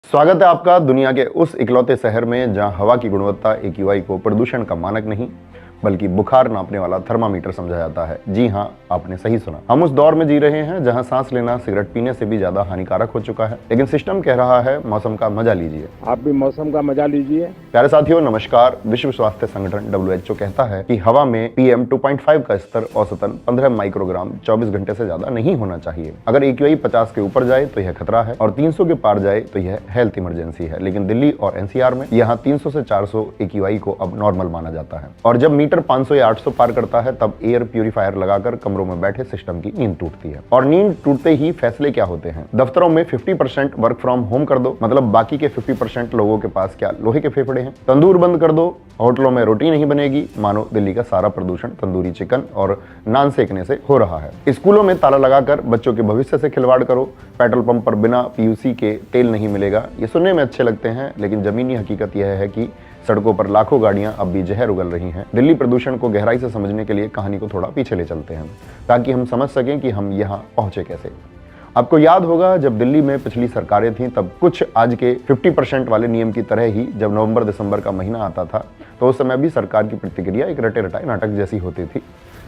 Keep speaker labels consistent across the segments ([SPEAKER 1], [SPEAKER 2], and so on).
[SPEAKER 1] स्वागत है आपका दुनिया के उस इकलौते शहर में जहां हवा की गुणवत्ता AQI को प्रदूषण का मानक नहीं बल्कि बुखार नापने वाला थर्मामीटर समझा जाता है। जी हां, आपने सही सुना। हम उस दौर में जी रहे हैं जहां सांस लेना सिगरेट पीने से भी ज्यादा हानिकारक हो चुका है, लेकिन सिस्टम कह रहा है मौसम का मजा लीजिए।
[SPEAKER 2] आप भी मौसम का मजा लीजिए।
[SPEAKER 1] प्यारे साथियों नमस्कार। विश्व स्वास्थ्य संगठन WHO कहता है कि हवा में PM 2.5 का स्तर औसतन 15 माइक्रोग्राम 24 घंटे से ज्यादा नहीं होना चाहिए। अगर AQI 50 के ऊपर जाए तो यह खतरा है और 300 के पार जाए तो यह हेल्थ इमरजेंसी है। लेकिन दिल्ली और NCR में यहाँ 300 से 400 AQI को अब नॉर्मल माना जाता है और जब मीटर 500 या 800 पार करता है तब एयर प्यूरिफायर लगाकर कमरों में बैठे सिस्टम की नींद टूटती है। और नींद टूटते ही फैसले क्या होते हैं? दफ्तरों में 50% वर्क फ्रॉम होम कर दो, मतलब बाकी के 50% लोगों के पास क्या लोहे के फेफड़े हैं। तंदूर बंद कर दो, होटलों में रोटी नहीं बनेगी। मानो दिल्ली का सारा प्रदूषण तंदूरी चिकन और नान सेकने से हो रहा है। स्कूलों में ताला लगाकर बच्चों के भविष्य से खिलवाड़ करो। पेट्रोल पंप पर बिना PUC के तेल नहीं मिलेगा। ये सुनने में अच्छे लगते हैं, लेकिन जमीनी हकीकत यह है कि सड़कों पर लाखों गाड़ियां अब भी जहर उगल रही हैं। दिल्ली प्रदूषण को गहराई से समझने के लिए कहानी को थोड़ा पीछे ले चलते हैं ताकि हम समझ सकें कि हम यहाँ पहुंचे कैसे। आपको याद होगा जब दिल्ली में पिछली सरकारें थीं तब कुछ आज के 50% वाले नियम की तरह ही जब नवंबर दिसंबर का महीना आता था तो उस समय भी सरकार की प्रतिक्रिया एक रटे रटाए नाटक जैसी होती थी।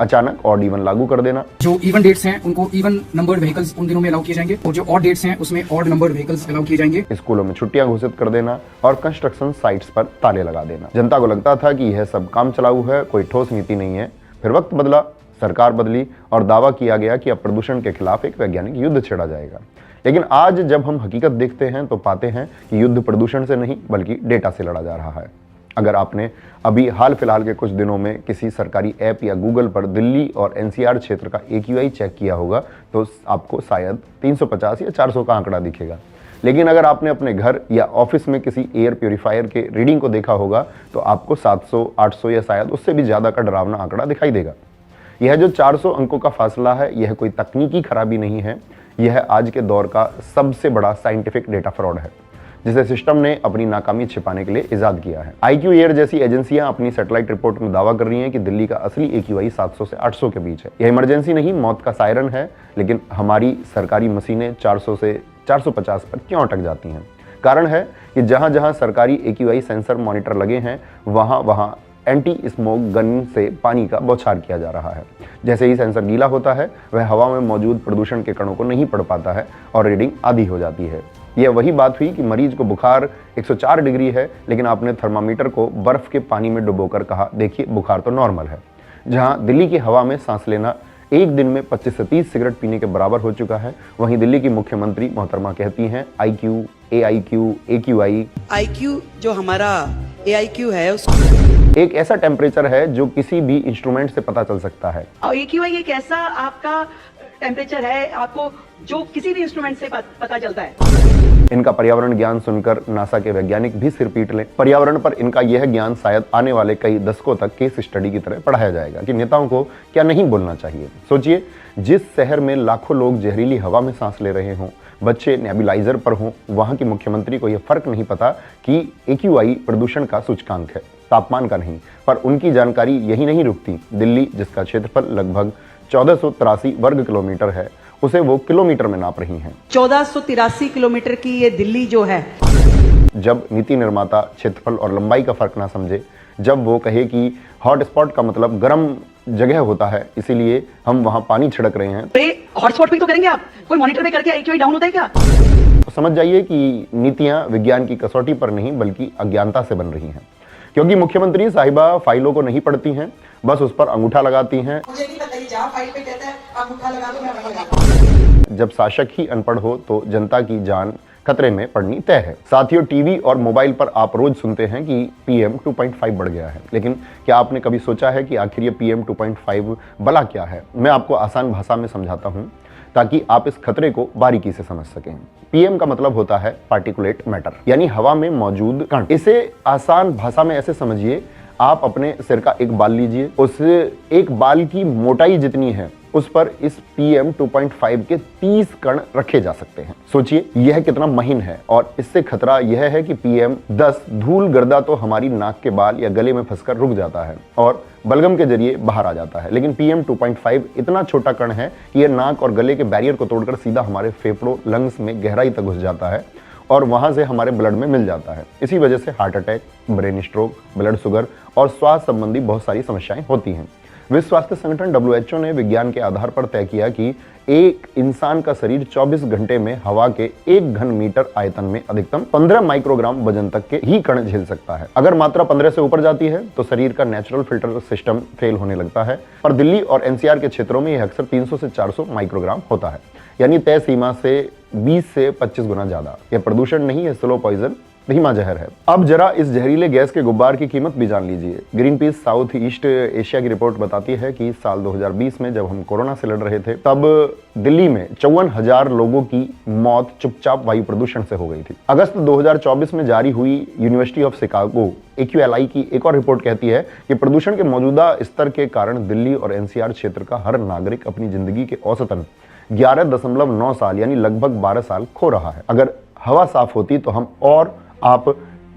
[SPEAKER 1] अचानक ऑड इवन लागू कर देना।
[SPEAKER 3] जो इवन डेट्स हैं उनको इवन नंबर्ड व्हीकल्स उन दिनों में अलाउ किए जाएंगे और जो ऑड डेट्स हैं उसमें ऑड नंबर्ड व्हीकल्स अलाउ किए जाएंगे।
[SPEAKER 1] स्कूलों में छुट्टियां घोषित कर देना और कंस्ट्रक्शन साइट्स पर ताले लगा देना। जनता को लगता था कि यह सब काम चलाऊ है, कोई ठोस नीति नहीं है। फिर वक्त बदला, सरकार बदली और दावा किया गया कि अब प्रदूषण के खिलाफ एक वैज्ञानिक युद्ध छेड़ा जाएगा। लेकिन आज जब हम हकीकत देखते हैं तो पाते हैं कि युद्ध प्रदूषण से नहीं बल्कि डेटा से लड़ा जा रहा है। अगर आपने अभी हाल फिलहाल के कुछ दिनों में किसी सरकारी ऐप या गूगल पर दिल्ली और NCR क्षेत्र का AQI चेक किया होगा तो आपको शायद 350 या 400 का आंकड़ा दिखेगा। लेकिन अगर आपने अपने घर या ऑफिस में किसी एयर प्यूरिफायर के रीडिंग को देखा होगा तो आपको 700, 800 या शायद उससे भी ज़्यादा का डरावना आंकड़ा दिखाई देगा। यह जो 400 अंकों का फासला है यह कोई तकनीकी खराबी नहीं है, यह आज के दौर का सबसे बड़ा साइंटिफिक डेटा फ्रॉड है जिसे सिस्टम ने अपनी नाकामी छिपाने के लिए इजाद किया है। IQ एयर जैसी एजेंसियां अपनी सैटेलाइट रिपोर्ट में दावा कर रही हैं कि दिल्ली का असली AQI 700 से 800 के बीच है। यह इमरजेंसी नहीं, मौत का सायरन है। लेकिन हमारी सरकारी मशीनें 400 से 450 पर क्यों अटक जाती हैं? कारण है कि जहां जहां सरकारी AQI सेंसर मॉनिटर लगे हैं वहां वहां एंटी स्मोक गन से पानी का बौछार किया जा रहा है। जैसे ही सेंसर गीला होता है वह हवा में मौजूद प्रदूषण के कणों को नहीं पढ़ पाता है और रीडिंग आधी हो जाती है। यह वही बात हुई कि मरीज को बुखार 104 डिग्री है लेकिन आपने थर्मामीटर को बर्फ के पानी में डुबोकर कहा देखिए बुखार तो नॉर्मल है। जहां दिल्ली की हवा में सांस लेना एक दिन में 25 से 30 सिगरेट पीने के बराबर हो चुका है, वहीं दिल्ली की मुख्यमंत्री मोहतरमा कहती हैं IQ, AIQ, AQI।
[SPEAKER 4] IQ जो हमारा AIQ है
[SPEAKER 1] एक ऐसा टेम्परेचर है जो किसी भी इंस्ट्रूमेंट से पता चल सकता है।
[SPEAKER 4] और AQI एक ऐसा आपका टेम्परेचर है आपको जो किसी भी इंस्ट्रूमेंट से पता चलता है।
[SPEAKER 1] इनका पर्यावरण ज्ञान सुनकर नासा के वैज्ञानिक भी सिर पीट लें। पर्यावरण पर इनका यह ज्ञान शायद आने वाले कई दशकों तक केस स्टडी की तरह पढ़ाया जाएगा कि नेताओं को क्या नहीं बोलना चाहिए। सोचिए, जिस शहर में लाखों लोग जहरीली हवा में सांस ले रहे हों, बच्चे नेबुलाइजर पर हों, वहां की मुख्यमंत्री को यह फर्क नहीं पता कि AQI प्रदूषण का सूचकांक है, तापमान का नहीं। पर उनकी जानकारी यही नहीं रुकती। दिल्ली, जिसका क्षेत्रफल लगभग 1483 वर्ग किलोमीटर है, उसे वो किलोमीटर में नाप रही हैं।
[SPEAKER 4] 1483 किलोमीटर की ये दिल्ली जो है।
[SPEAKER 1] जब नीति निर्माता क्षेत्रफल और लंबाई का फर्क ना समझे, जब वो कहे कि हॉटस्पॉट का मतलब गर्म जगह होता है इसीलिए हम वहां पानी छिड़क रहे हैं,
[SPEAKER 4] हॉटस्पॉट पे तो करेंगे आप, कोई मॉनिटर पे करके AQI डाउन होता है क्या?
[SPEAKER 1] तो समझ जाइए कि नीतियां विज्ञान की कसौटी पर नहीं बल्कि अज्ञानता से बन रही हैं। क्योंकि मुख्यमंत्री साहिबा फाइलों को नहीं पढ़ती हैं, बस उस पर अंगूठा लगाती हैं।
[SPEAKER 4] मुझे नहीं पता, जहाँ फाइल पे कहता है अंगूठा लगा दो, मैं वहीं लगाऊंगा।
[SPEAKER 1] जब शासक ही अनपढ़ हो तो जनता की जान खतरे में पड़नी तय है। साथियों, टीवी और मोबाइल पर आप रोज सुनते हैं कि PM 2.5 बढ़ गया है, लेकिन क्या आपने कभी सोचा है कि आखिर ये PM 2.5 भला क्या है? मैं आपको आसान भाषा में समझाता हूँ ताकि आप इस खतरे को बारीकी से समझ सकें। PM का मतलब होता है पार्टिकुलेट मैटर, यानी हवा में मौजूद कण। इसे आसान भाषा में ऐसे समझिए, आप अपने सिर का एक बाल लीजिए, उस एक बाल की मोटाई जितनी है उस पर इस PM 2.5 के 30 कण रखे जा सकते हैं। सोचिए यह कितना महीन है। और इससे खतरा यह है कि PM 10 धूल गर्दा तो हमारी नाक के बाल या गले में फंसकर रुक जाता है और बलगम के जरिए बाहर आ जाता है, लेकिन PM 2.5 इतना छोटा कण है कि यह नाक और गले के बैरियर को तोड़कर सीधा हमारे फेफड़ों, लंग्स में गहराई तक घुस जाता है और वहां से हमारे ब्लड में मिल जाता है। इसी वजह से heart attack, brain stroke, blood sugar और श्वास संबंधी बहुत सारी समस्याएं होती हैं। विश्व स्वास्थ्य संगठन WHO ने विज्ञान के आधार पर तय किया कि एक इंसान का शरीर 24 घंटे में हवा के 1 घन मीटर आयतन में अधिकतम 15 माइक्रोग्राम वजन तक के ही कण झेल सकता है। अगर मात्रा 15 से ऊपर जाती है तो शरीर का नेचुरल फिल्टर सिस्टम फेल होने लगता है। पर दिल्ली और NCR के क्षेत्रों में यह अक्सर 300 से 400 माइक्रोग्राम होता है, यानी तय सीमा से 20 से 25 गुना ज्यादा। यह प्रदूषण नहीं है, स्लो पॉइजन, धीमा जहर है। अब जरा इस जहरीले गैस के गुब्बार की कीमत भी जान लीजिए। Green peas south east Asia की रिपोर्ट बताती है कि साल 2020 में जब हम कोरोना से लड़ रहे थे, तब दिल्ली में 54,000 लोगों की मौत चुपचाप वायु प्रदूषण से हो गई थी। अगस्त 2024 में जारी हुई यूनिवर्सिटी ऑफ शिकागो AQLI की एक और रिपोर्ट कहती है कि प्रदूषण के मौजूदा स्तर के कारण दिल्ली और NCR क्षेत्र का हर नागरिक अपनी जिंदगी के औसतन 11.9 साल यानी लगभग 12 साल खो रहा है। अगर हवा साफ होती तो हम और आप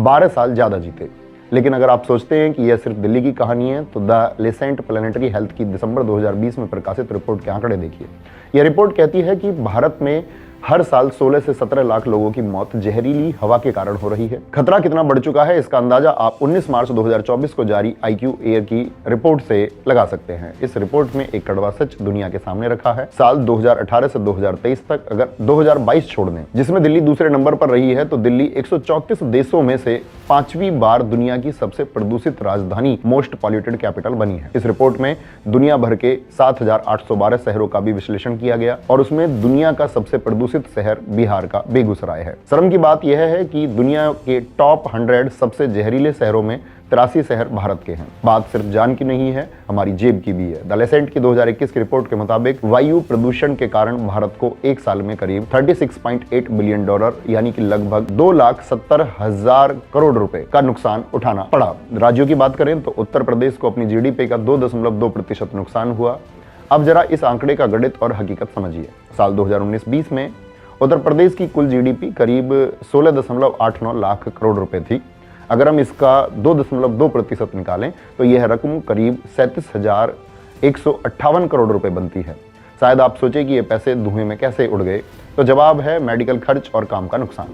[SPEAKER 1] 12 साल ज्यादा जीते। लेकिन अगर आप सोचते हैं कि यह सिर्फ दिल्ली की कहानी है, तो द लेसेंट प्लानिटरी हेल्थ की दिसंबर 2020 में प्रकाशित रिपोर्ट के आंकड़े देखिए। यह रिपोर्ट कहती है कि भारत में हर साल 16 से 17 लाख लोगों की मौत जहरीली हवा के कारण हो रही है। खतरा कितना बढ़ चुका है, इसका अंदाजा आप 19 मार्च 2024 को जारी IQ एयर की रिपोर्ट से लगा सकते हैं। इस रिपोर्ट में एक कड़वा सच दुनिया के सामने रखा है। साल 2018 से 2023 तक अगर 2022 छोड़ दें, जिसमें दिल्ली दूसरे नंबर पर रही है, तो दिल्ली 134 देशों में से 5वीं बार दुनिया की सबसे प्रदूषित राजधानी, मोस्ट पॉल्यूटेड कैपिटल बनी है। इस रिपोर्ट में दुनिया भर के 7,812 शहरों का भी विश्लेषण किया गया और उसमें दुनिया का सबसे प्रदूषित शहर बिहार का बेगूसराय है। शर्म की बात यह है कि दुनिया के टॉप 100 सबसे जहरीले शहरों में 83 शहर भारत के हैं। बात सिर्फ जान की नहीं है, हमारी जेब की भी है। द लेसेंट की 2021 की रिपोर्ट के मुताबिक वायु प्रदूषण के कारण भारत को एक साल में करीब $36.8 बिलियन यानी कि लगभग 2,70,000 करोड़ रुपए का नुकसान उठाना पड़ा। राज्यों की बात करें तो उत्तर प्रदेश को अपनी GDP का 2.2% नुकसान हुआ। अब जरा इस आंकड़े का गणित और हकीकत समझिए। साल 2019-20 में उत्तर प्रदेश की कुल GDP करीब 16.89 लाख करोड़ रुपए थी। अगर हम इसका 2.2% निकालें तो यह रकम करीब 37,158 करोड़ रुपए बनती है। शायद आप सोचें कि ये पैसे धुएं में कैसे उड़ गए, तो जवाब है मेडिकल खर्च और काम का नुकसान।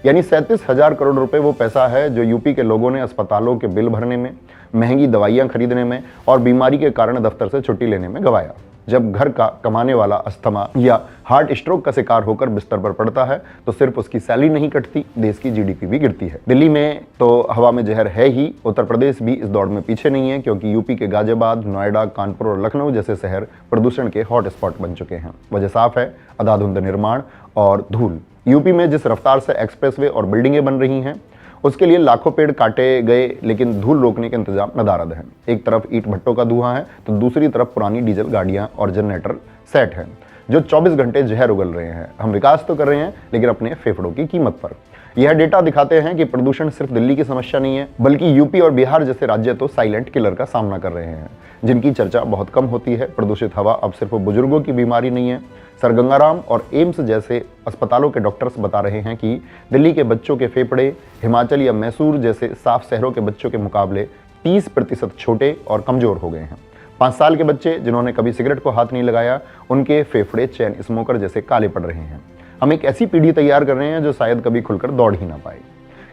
[SPEAKER 1] यानी 37,000 करोड़ रुपए वो पैसा है जो यूपी के लोगों ने अस्पतालों के बिल भरने में, महंगी दवाइयां खरीदने में और बीमारी के कारण दफ्तर से छुट्टी लेने में गवाया। जब घर का कमाने वाला अस्थमा या हार्ट स्ट्रोक का शिकार होकर बिस्तर पर पड़ता है तो सिर्फ उसकी सैलरी नहीं कटती, देश की GDP भी गिरती है। दिल्ली में तो हवा में जहर है ही, उत्तर प्रदेश भी इस दौड़ में पीछे नहीं है, क्योंकि यूपी के गाजियाबाद, नोएडा, कानपुर और लखनऊ जैसे शहर प्रदूषण के हॉट स्पॉट बन चुके हैं। वजह साफ है, अंधाधुंध निर्माण और धूल। यूपी में जिस रफ्तार से एक्सप्रेसवे और बिल्डिंगें बन रही हैं, उसके लिए लाखों पेड़ काटे गए, लेकिन धूल रोकने के इंतजाम नदारद है। एक तरफ ईंट भट्टों का धुआं है तो दूसरी तरफ पुरानी डीजल गाड़ियां और जनरेटर सेट हैं जो 24 घंटे जहर उगल रहे हैं। हम विकास तो कर रहे हैं, लेकिन अपने फेफड़ों की कीमत पर। यह डेटा दिखाते हैं कि प्रदूषण सिर्फ दिल्ली की समस्या नहीं है, बल्कि यूपी और बिहार जैसे राज्य तो साइलेंट किलर का सामना कर रहे हैं, जिनकी चर्चा बहुत कम होती है। प्रदूषित हवा अब सिर्फ बुजुर्गों की बीमारी नहीं है। सर गंगाराम और एम्स जैसे अस्पतालों के डॉक्टर्स बता रहे हैं कि दिल्ली के बच्चों के फेफड़े हिमाचल या मैसूर जैसे साफ शहरों के बच्चों के मुकाबले 30% छोटे और कमजोर हो गए हैं। 5 साल के बच्चे जिन्होंने कभी सिगरेट को हाथ नहीं लगाया, उनके फेफड़े चैन स्मोकर जैसे काले पड़ रहे हैं। हम एक ऐसी पीढ़ी तैयार कर रहे हैं जो शायद कभी खुलकर दौड़ ही ना पाए।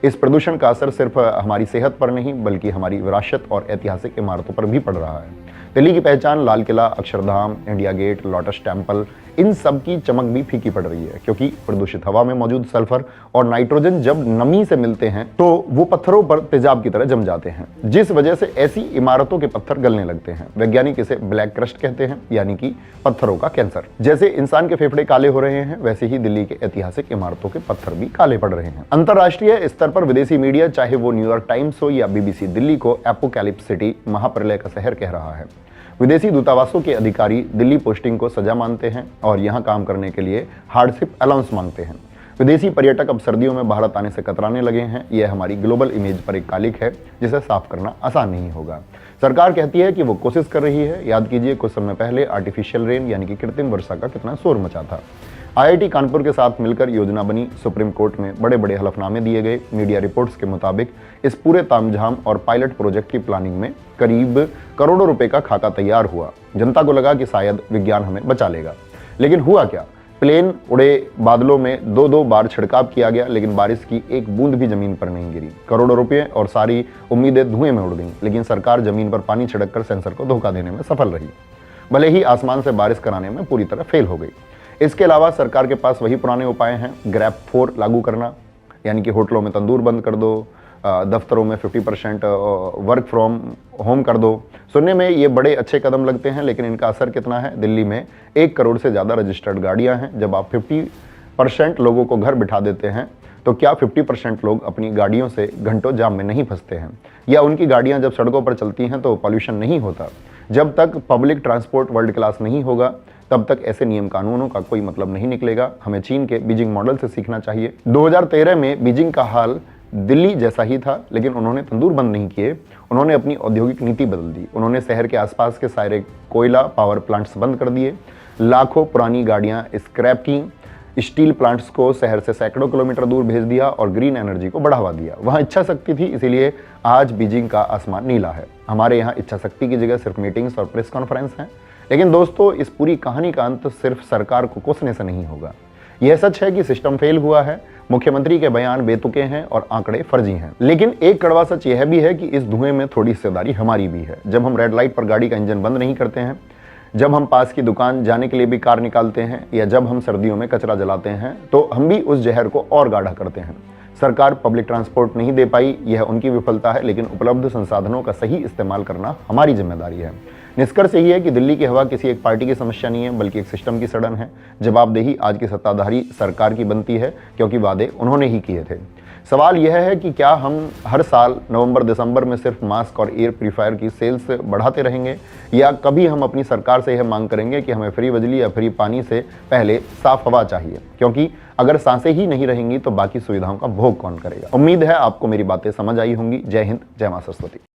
[SPEAKER 1] इस प्रदूषण का असर सिर्फ हमारी सेहत पर नहीं, बल्कि हमारी विरासत और ऐतिहासिक इमारतों पर भी पड़ रहा है। दिल्ली की पहचान Lal Qila, Akshardham, India Gate, Lotus Temple, इन सब की चमक भी फीकी पड़ रही है, क्योंकि प्रदूषित हवा में मौजूद सल्फर और नाइट्रोजन जब नमी से मिलते हैं तो वो पत्थरों पर तेजाब की तरह जम जाते हैं, जिस वजह से ऐसी इमारतों के पत्थर गलने लगते हैं। वैज्ञानिक इसे ब्लैक क्रस्ट कहते हैं, यानी कि पत्थरों का कैंसर। जैसे इंसान के फेफड़े काले हो रहे हैं, वैसे ही दिल्ली के ऐतिहासिक इमारतों के पत्थर भी काले पड़ रहे हैं। अंतर्राष्ट्रीय स्तर पर विदेशी मीडिया, चाहे वो न्यूयॉर्क टाइम्स हो या BBC, दिल्ली को एपोकैलिप्स सिटी, महाप्रलय का शहर कह रहा है। विदेशी दूतावासों के अधिकारी दिल्ली पोस्टिंग को सजा मानते हैं और यहां काम करने के लिए हार्डशिप अलाउंस मांगते हैं। विदेशी पर्यटक अब सर्दियों में भारत आने से कतराने लगे हैं। यह हमारी ग्लोबल इमेज पर एक कालिक है जिसे साफ करना आसान नहीं होगा। सरकार कहती है कि वो कोशिश कर रही है। याद कीजिए, कुछ समय पहले आर्टिफिशियल रेन यानी कि कृत्रिम वर्षा का कितना शोर मचा था। IIT कानपुर के साथ मिलकर योजना बनी, सुप्रीम कोर्ट में बड़े बड़े हलफनामे दिए गए। मीडिया रिपोर्ट्स के मुताबिक इस पूरे तामझाम और पायलट प्रोजेक्ट की प्लानिंग में करीब करोड़ों रुपए का खाका तैयार हुआ। जनता को लगा कि शायद विज्ञान हमें बचा लेगा, लेकिन हुआ क्या? प्लेन उड़े, बादलों में 2-2 बार छिड़काव किया गया, लेकिन बारिश की एक बूंद भी जमीन पर नहीं गिरी। करोड़ों रुपए और सारी उम्मीदें धुएं में उड़ गईं, लेकिन सरकार जमीन पर पानी छिड़ककर सेंसर को धोखा देने में सफल रही, भले ही आसमान से बारिश कराने में पूरी तरह फेल हो गई। इसके अलावा सरकार के पास वही पुराने उपाय हैं, ग्रैब 4 लागू करना, यानी कि होटलों में तंदूर बंद कर दो, दफ्तरों में 50% वर्क फ्रॉम होम कर दो। सुनने में ये बड़े अच्छे कदम लगते हैं, लेकिन इनका असर कितना है? दिल्ली में 1 करोड़ से ज़्यादा रजिस्टर्ड गाड़ियां हैं। जब आप 50% लोगों को घर बिठा देते हैं, तो क्या 50% लोग अपनी गाड़ियों से घंटों जाम में नहीं फंसते हैं? या उनकी गाड़ियां जब सड़कों पर चलती हैं तो पॉल्यूशन नहीं होता? जब तक पब्लिक ट्रांसपोर्ट वर्ल्ड क्लास नहीं होगा, तब तक ऐसे नियम कानूनों का कोई मतलब नहीं निकलेगा। हमें चीन के बीजिंग मॉडल से सीखना चाहिए। 2013 में बीजिंग का हाल दिल्ली जैसा ही था, लेकिन उन्होंने तंदूर बंद नहीं किए, उन्होंने अपनी औद्योगिक नीति बदल दी। उन्होंने शहर के आसपास के सारे कोयला पावर प्लांट्स बंद कर दिए, लाखों पुरानी गाड़ियां स्क्रैप की, स्टील प्लांट्स को शहर से सैकड़ों किलोमीटर दूर भेज दिया और ग्रीन एनर्जी को बढ़ावा दिया। वहां इच्छा शक्ति थी, इसीलिए आज बीजिंग का आसमान नीला है। हमारे यहाँ इच्छा शक्ति की जगह सिर्फ मीटिंग्स और प्रेस कॉन्फ्रेंस हैं। लेकिन दोस्तों, इस पूरी कहानी का अंत सिर्फ सरकार को कोसने से नहीं होगा। यह सच है कि सिस्टम फेल हुआ है, मुख्यमंत्री के बयान बेतुके हैं और आंकड़े फर्जी हैं। लेकिन एक कड़वा सच यह भी है कि इस धुएं में थोड़ी हिस्सेदारी हमारी भी है। जब हम रेड लाइट पर गाड़ी का इंजन बंद नहीं करते हैं, जब हम पास की दुकान जाने के लिए भी कार निकालते हैं, या जब हम सर्दियों में कचरा जलाते हैं, तो हम भी उस जहर को और गाढ़ा करते हैं। सरकार पब्लिक ट्रांसपोर्ट नहीं दे पाई, यह उनकी विफलता है, लेकिन उपलब्ध संसाधनों का सही इस्तेमाल करना हमारी जिम्मेदारी है। निष्कर्ष यही है कि दिल्ली की हवा किसी एक पार्टी की समस्या नहीं है, बल्कि एक सिस्टम की सड़न है। जवाबदेही आज की सत्ताधारी सरकार की बनती है, क्योंकि वादे उन्होंने ही किए थे। सवाल यह है कि क्या हम हर साल नवंबर दिसंबर में सिर्फ मास्क और एयर प्यूरीफायर की सेल्स बढ़ाते रहेंगे, या कभी हम अपनी सरकार से यह मांग करेंगे कि हमें फ्री बिजली या फ्री पानी से पहले साफ हवा चाहिए? क्योंकि अगर सांसें ही नहीं रहेंगी तो बाकी सुविधाओं का भोग कौन करेगा? उम्मीद है आपको मेरी बातें समझ आई होंगी। जय हिंद, जय मां सरस्वती।